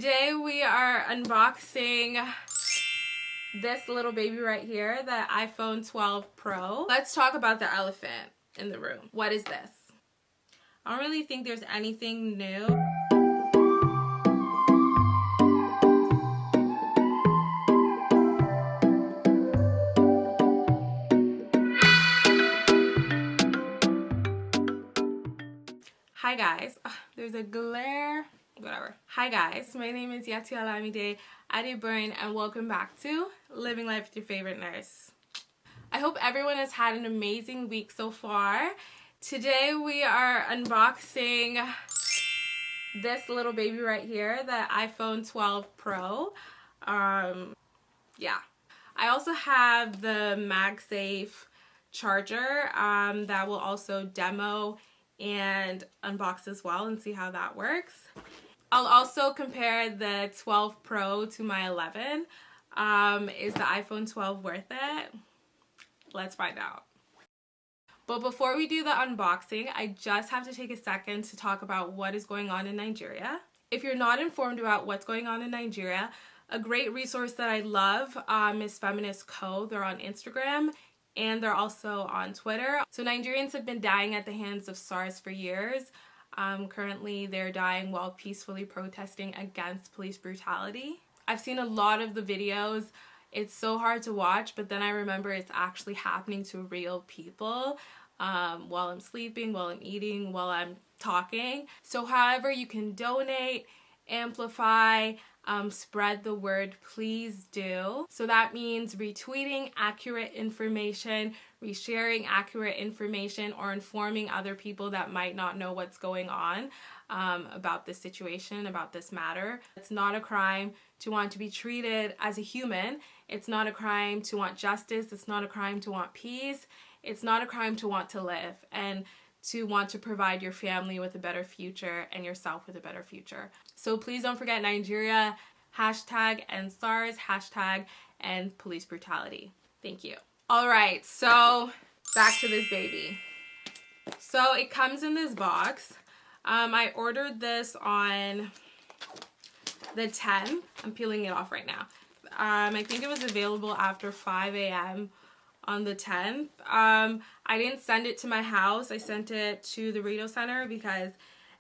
Today we are unboxing this little baby right here, the iPhone 12 Pro. Let's talk about the elephant in the room. What is this? I don't really think there's anything new. Hi guys, there's a glare, whatever. Hi guys, my name is Yati Alamide Adeburn and welcome back to Living Life with Your Favorite Nurse. I hope everyone has had an amazing week so far. Today we are unboxing this little baby right here, the iPhone 12 Pro. Yeah. I also have the MagSafe charger that will also demo and unbox as well and see how that works. I'll also compare the 12 Pro to my 11. Is the iPhone 12 worth it? Let's find out. But before we do the unboxing, I just have to take a second to talk about what is going on in Nigeria. If you're not informed about what's going on in Nigeria, a great resource that I love is Feminist Co. They're on Instagram and they're also on Twitter. So Nigerians have been dying at the hands of Sars for years. Currently, they're dying while peacefully protesting against police brutality. I've seen a lot of the videos. It's so hard to watch, but then I remember it's actually happening to real people while I'm sleeping, while I'm eating, while I'm talking. So however you can donate, amplify, spread the word, please do. So that means retweeting accurate information, resharing accurate information, or informing other people that might not know what's going on about this situation, about this matter. It's not a crime to want to be treated as a human. It's not a crime to want justice. It's not a crime to want peace. It's not a crime to want to live and to want to provide your family with a better future and yourself with a better future. So please don't forget Nigeria, hashtag and SARS, hashtag and police brutality. Thank you. All right, so back to this baby. So it comes in this box. I ordered this on the 10th. I'm peeling it off right now. I think it was available after 5 a.m. on the 10th. I didn't send it to my house. I sent it to the Rito Center because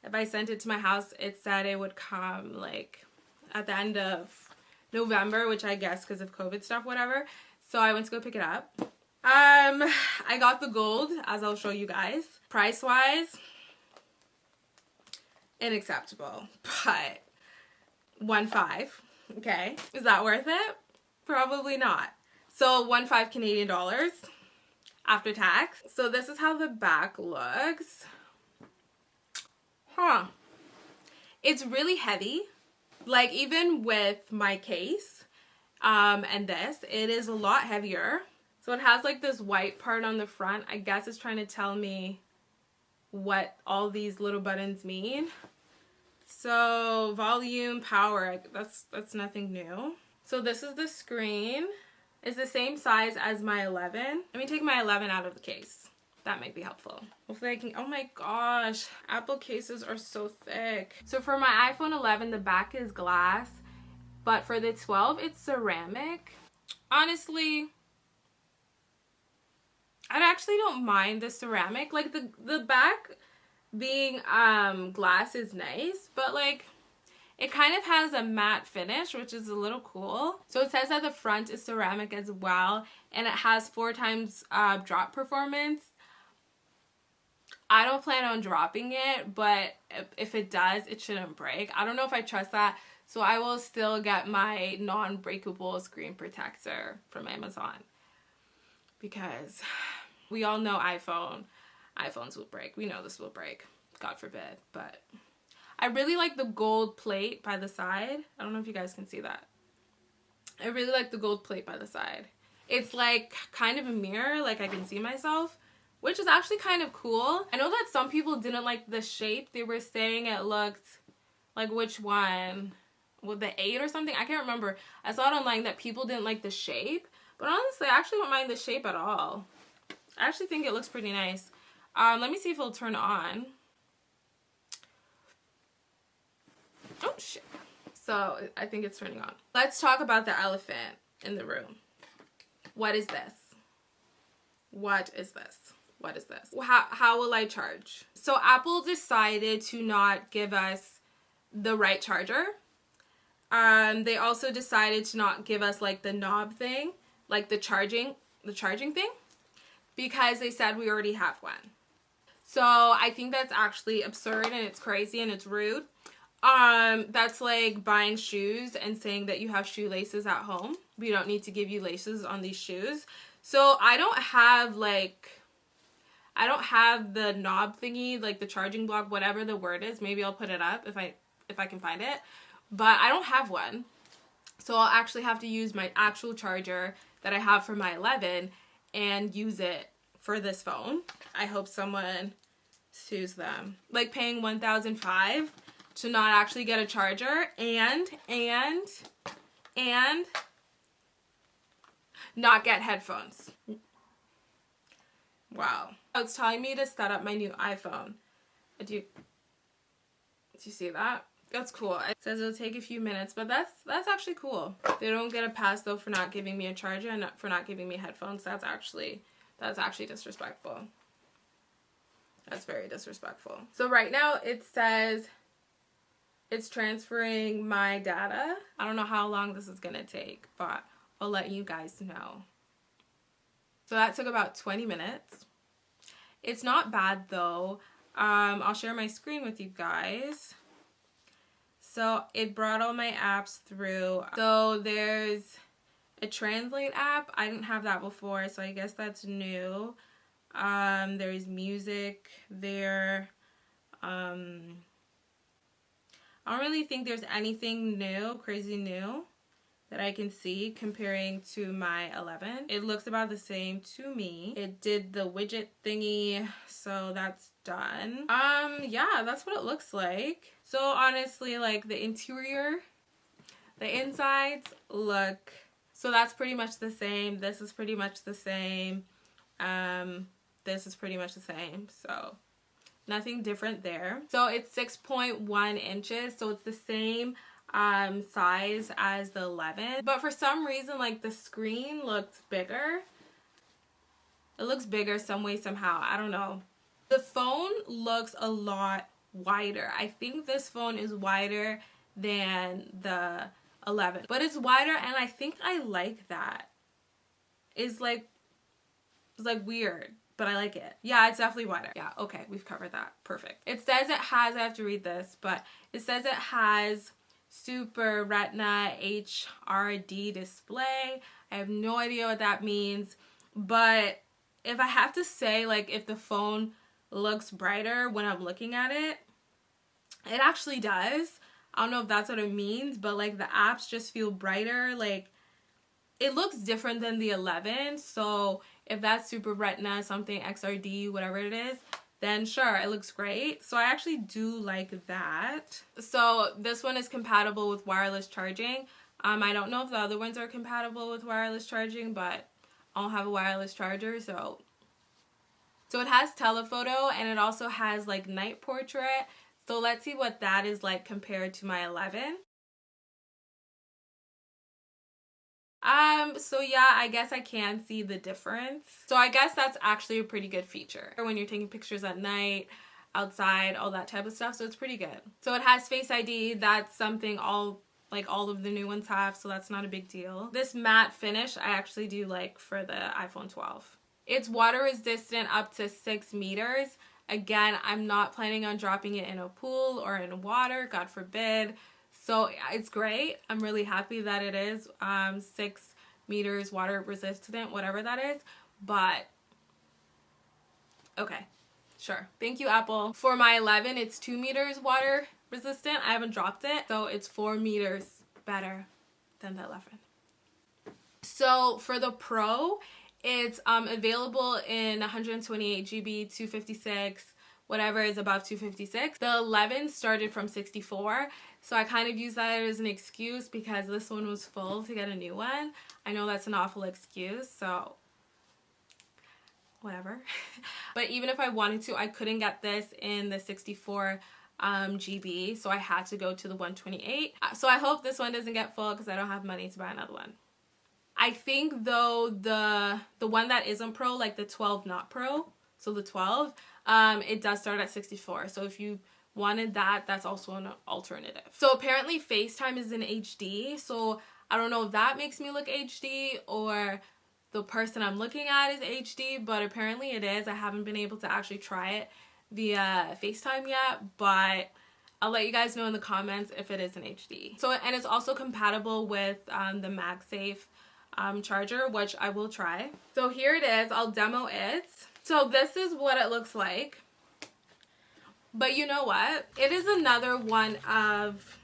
if I sent it to my house, it said it would come like at the end of November, which I guess because of COVID stuff, whatever. So I went to go pick it up. I got the gold, as I'll show you guys. Price-wise, unacceptable, but 1.5, okay? Is that worth it? Probably not. So 1.5 Canadian dollars after tax. So this is how the back looks. It's really heavy. Like even with my case and this, it is a lot heavier. So it has like this white part on the front. I guess it's trying to tell me what all these little buttons mean. So volume, power, that's nothing new. So this is the screen. It's the same size as my 11. Let me take my 11 out of the case. That might be helpful. Hopefully I can, oh my gosh, Apple cases are so thick. So for my iPhone 11, the back is glass, but for the 12, it's ceramic. Honestly, I actually don't mind the ceramic. Like the back being glass is nice, but like it kind of has a matte finish, which is a little cool. So it says that the front is ceramic as well, and it has 4 times drop performance. I don't plan on dropping it, but if it does, it shouldn't break. I don't know if I trust that, so I will still get my non-breakable screen protector from Amazon. Because we all know iPhones will break. We know this will break. God forbid. But I really like the gold plate by the side. I don't know if you guys can see that. I really like the gold plate by the side. It's like kind of a mirror, like I can see myself, which is actually kind of cool. I know that some people didn't like the shape. They were saying it looked like which one? With the 8 or something? I can't remember. I saw it online that people didn't like the shape. But honestly, I actually don't mind the shape at all. I actually think it looks pretty nice. Let me see if it'll turn on. Oh, shit. So I think it's turning on. Let's talk about the elephant in the room. What is this? What is this? What is this? How will I charge? So Apple decided to not give us the right charger. They also decided to not give us like the knob thing, like the charging thing, because they said we already have one. So I think that's actually absurd and it's crazy and it's rude. That's like buying shoes and saying that you have shoelaces at home. We don't need to give you laces on these shoes. So I don't have the knob thingy, like the charging block, whatever the word is. Maybe I'll put it up if I can find it. But I don't have one. So I'll actually have to use my actual charger that I have for my 11 and use it for this phone. I hope someone sues them. Like paying $1,500 to not actually get a charger and not get headphones. Wow. It's telling me to set up my new iPhone. Do you see that? That's cool. It says it'll take a few minutes, but that's actually cool. They don't get a pass though for not giving me a charger and for not giving me headphones. That's actually disrespectful. That's very disrespectful. So right now it says it's transferring my data. I don't know how long this is gonna take, but I'll let you guys know. So that took about 20 minutes. It's not bad though. I'll share my screen with you guys. So it brought all my apps through. So there's a translate app. I didn't have that before, so I guess that's new. There's music there. I don't really think there's anything new, crazy new, that I can see comparing to my 11. It looks about the same to me. It did the widget thingy, so that's done. Yeah, that's what it looks like. So honestly, like the interior, the insides look, so that's pretty much the same. This is pretty much the same. This is pretty much the same. So nothing different there. So it's 6.1 inches, so it's the same size as the 11, but for some reason like the screen looks bigger. It looks bigger some way somehow. I don't know. The phone looks a lot wider. I think this phone is wider than the 11, but it's wider and I think I like that. It's like weird, but I like it. Yeah, it's definitely wider. Yeah, okay, we've covered that. Perfect. It says it has, I have to read this, but it says it has Super Retina HRD display. I have no idea what that means, but if I have to say, like, if the phone looks brighter when I'm looking at it, it actually does. I don't know if that's what it means, but like the apps just feel brighter. Like it looks different than the 11. So if that's Super Retina, something XRD, whatever it is, then sure, it looks great. So I actually do like that. So this one is compatible with wireless charging. I don't know if the other ones are compatible with wireless charging, but I don't have a wireless charger, so it has telephoto and it also has like night portrait. So let's see what that is like compared to my 11. So yeah, I guess I can see the difference. So I guess that's actually a pretty good feature when you're taking pictures at night, outside, all that type of stuff. So it's pretty good. So it has Face ID. That's something all of the new ones have, so that's not a big deal. This matte finish I actually do like for the iPhone 12. It's water resistant up to 6 meters. Again, I'm not planning on dropping it in a pool or in water, God forbid. So it's great. I'm really happy that it is 6 meters water resistant, whatever that is. But okay, sure. Thank you, Apple. For my 11, it's 2 meters water resistant. I haven't dropped it, so it's 4 meters better than the 11. So for the Pro, it's available in 128 GB, 256, whatever is above 256. The 11 started from 64, so I kind of use that as an excuse because this one was full to get a new one. I know that's an awful excuse, so whatever. But even if I wanted to, I couldn't get this in the 64 GB, so I had to go to the 128. So I hope this one doesn't get full because I don't have money to buy another one. I think though the one that isn't Pro, like the 12 not Pro, so the 12, it does start at 64. So if you wanted that, that's also an alternative. So apparently FaceTime is in HD, so I don't know if that makes me look HD or the person I'm looking at is HD, but apparently it is. I haven't been able to actually try it via FaceTime yet, but I'll let you guys know in the comments if it is in HD. So, and it's also compatible with the MagSafe charger, which I will try. So here it is. I'll demo it. So this is what it looks like. But you know what? It is another one of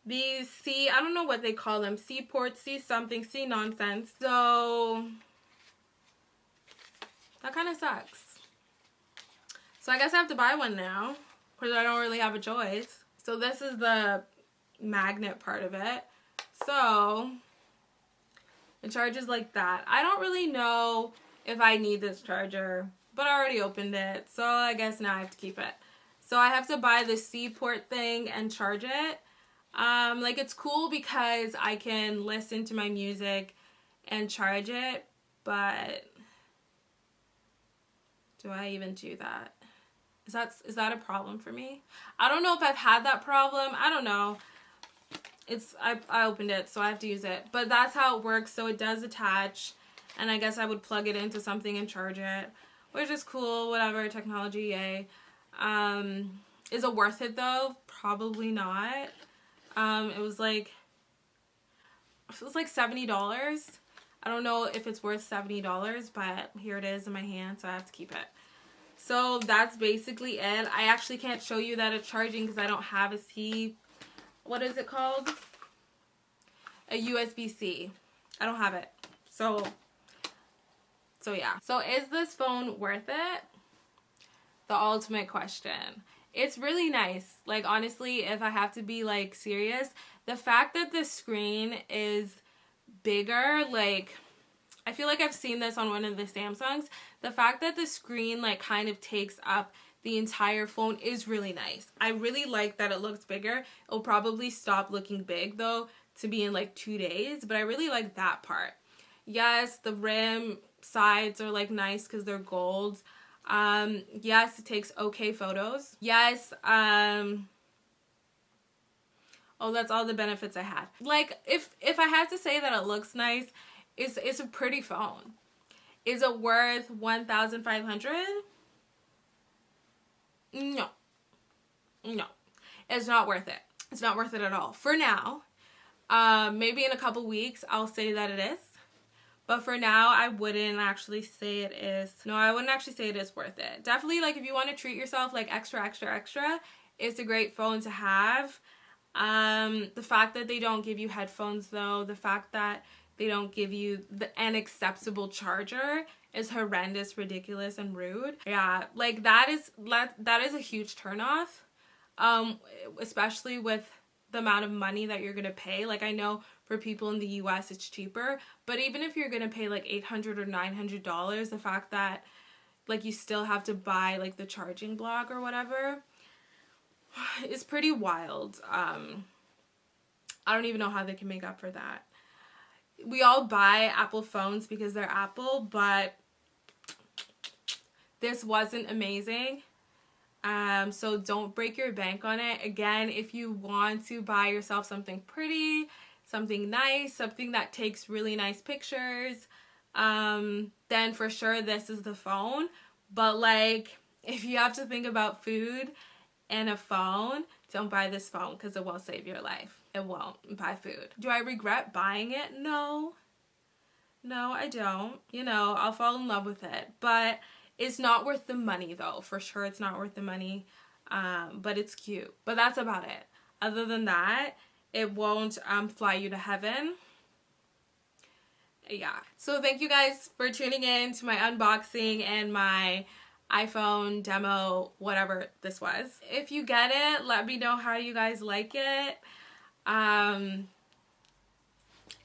these I don't know what they call them. C ports, C something, C nonsense. So that kind of sucks. So I guess I have to buy one now because I don't really have a choice. So this is the magnet part of it. So it charges like that. I don't really know if I need this charger, but I already opened it. So I guess now I have to keep it. So I have to buy the C port thing and charge it. Like it's cool because I can listen to my music and charge it, but do I even do that? Is that a problem for me? I don't know if I've had that problem. I don't know. I opened it, so I have to use it. But that's how it works. So it does attach, and I guess I would plug it into something and charge it, which is cool. Whatever, technology, yay. Is it worth it though? Probably not. It was like $70. I don't know if it's worth $70, but here it is in my hand, so I have to keep it. So that's basically it. I actually can't show you that it's charging because I don't have a C. What is it called? A USB-C. I don't have it. So yeah. So is this phone worth it? The ultimate question. It's really nice. Like honestly, if I have to be like serious, the fact that the screen is bigger, like I feel like I've seen this on one of the Samsungs. The fact that the screen like kind of takes up the entire phone is really nice. I really like that it looks bigger. It'll probably stop looking big though to be in like 2 days, but I really like that part. Yes, the rim sides are like nice because they're gold. Yes, it takes okay photos. Yes, oh, that's all the benefits I had. Like if I had to say that it looks nice, it's a pretty phone. Is it worth $1,500? No. No. It's not worth it. It's not worth it at all. For now. Maybe in a couple weeks I'll say that it is. But for now, I wouldn't actually say it is. No, I wouldn't actually say it is worth it. Definitely, like, if you want to treat yourself, like, extra, it's a great phone to have. The fact that they don't give you headphones, though, the fact that they don't give you an acceptable charger is horrendous, ridiculous, and rude. Yeah, like, that is a huge turnoff, especially with the amount of money that you're going to pay. Like, I know for people in the US it's cheaper, but even if you're going to pay like $800 or $900, the fact that like you still have to buy like the charging block or whatever is pretty wild. I don't even know how they can make up for that. We all buy Apple phones because they're Apple, but this wasn't amazing. So don't break your bank on it. Again, if you want to buy yourself something pretty, something nice, something that takes really nice pictures, then for sure this is the phone. But like, if you have to think about food and a phone, don't buy this phone because it won't save your life. It won't. Buy food. Do I regret buying it? No. No, I don't. You know, I'll fall in love with it. But it's not worth the money though. For sure it's not worth the money. But it's cute. But that's about it. Other than that, it won't fly you to heaven. Yeah. So thank you guys for tuning in to my unboxing and my iPhone demo, whatever this was. If you get it, let me know how you guys like it.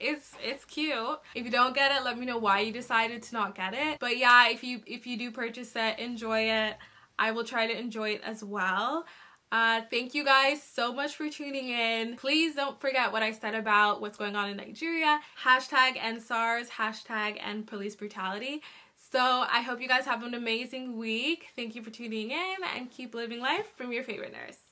It's cute. If you don't get it, let me know why you decided to not get it. But yeah, if you do purchase it, enjoy it. I will try to enjoy it as well. Thank you guys so much for tuning in. Please don't forget what I said about what's going on in Nigeria. Hashtag end Sars, hashtag end police brutality. So I hope you guys have an amazing week. Thank you for tuning in and keep living life from your favorite nurse.